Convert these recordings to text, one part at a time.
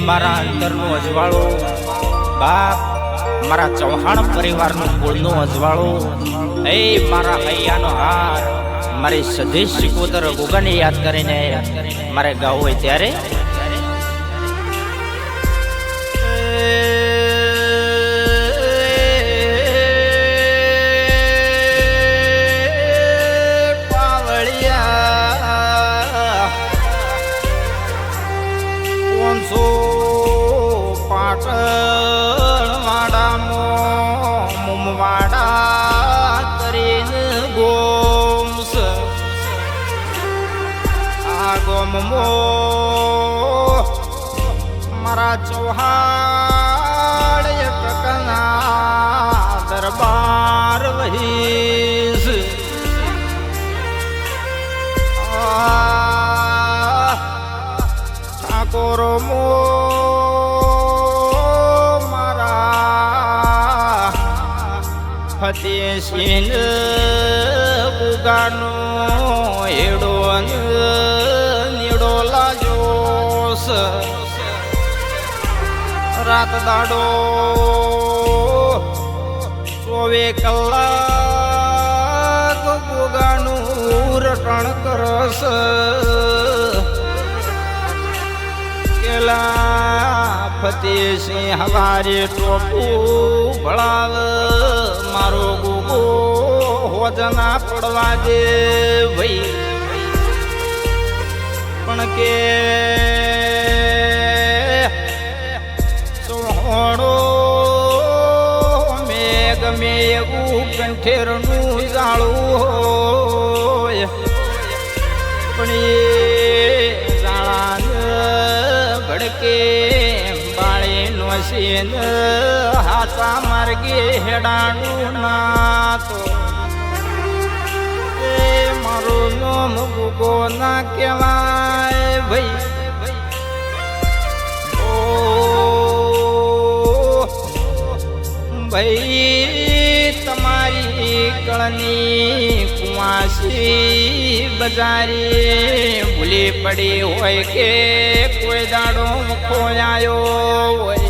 મારા અંતરનું અજવાળો બાપ, મારા ચૌહાણ પરિવારનું કુળનું અજવાળો, એ મારા હૈયાનો હાર, મારી સધી શિકોતર ગોગાને યાદ કરીને મારે ગાવું હોય ત્યારે મારા ચૌહાણ ટકના દરબાર વહીશ ઠાકોર મો મારા ફતેસિંહ ગુગાનો એડો રાત દાડો 24 કલાક ગોગાનું રટણ કરસ કેલા ફતેસિંહ હવારે ટોપું ભળાવ મારો ગોગો હોજના પડવા દે ભાઈ પણ કે ગમે એવું કંઠેરનું જાળું હોય પણ એ જાળાને ભડકે બાળે નોસીન હાચા માર્ગે હેડાનું ના તો એ મારું નામ ગુગો ના કહેવાય ભાઈ ભાઈ તમારી કળની કુવાસી બજારી ભૂલી પડી હોય કે કોઈ દાડો ખોયાયો હોય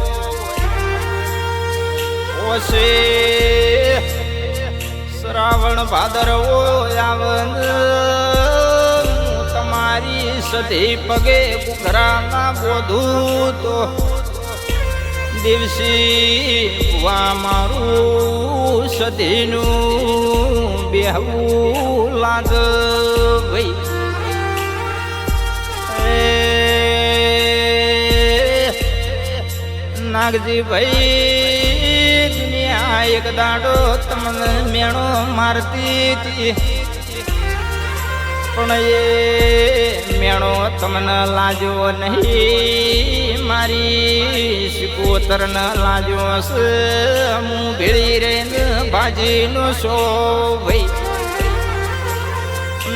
ઓશે શ્રાવણ ભાદરવો આવન તમારી સધી પગે ઘરાના બોધું તો દિવસી વા મારું સધીનું બેહવું લાગ ભાઈ નાગજી ભાઈ દુનિયા એક દાડો તમને મેણો મારતી હતી પણ એ મેણો તમને લાજો નહીં મારી શિકોતર ન લાજો છે હું ભેળી રહીને ભાજીનો શો ભાઈ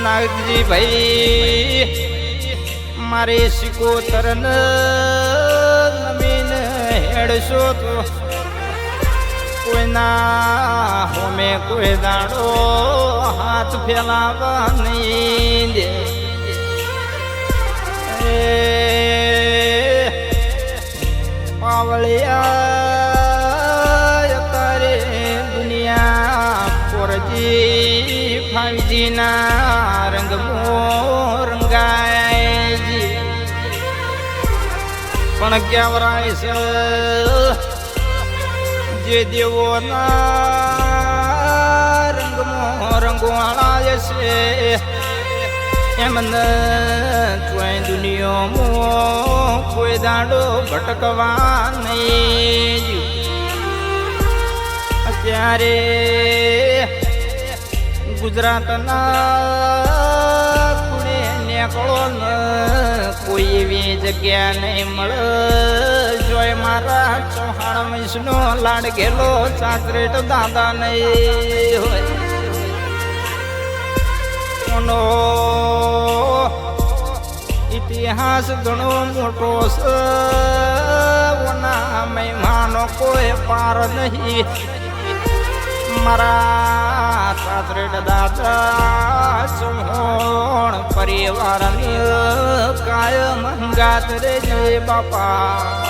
નાગજી ભાઈ મારી શિકોતર ન નમીન હેડશો તો કોઈના હોમે કોઈ દાડો હાથ ફેલાવા નહીં દે પાવળિયા તારે દુનિયા 4G 5G ના રંગમો રંગાયજી પણ કેવરાય છે જે દેવોના રંગમો રંગવાળા છે એમને કોઈ દુનિયામાં કોઈ દાડો ભટકવા નહીં અત્યારે ગુજરાતના ખૂણે નીકળો ને કોઈ એવી જગ્યા નહીં મળે જોય મારા ચૌહાણ વંશનો લાડ ગેલો સાસરેટ દાદા નહીં હોય કોનો ઇતિહાસ ઘણો મોટો છે ઓના મહેમાનો કોઈ પાર નહીં મારા સાસરેટ દાદા ચૌહાણ પરિવાર કાયમ હંગાત રે જય બાપા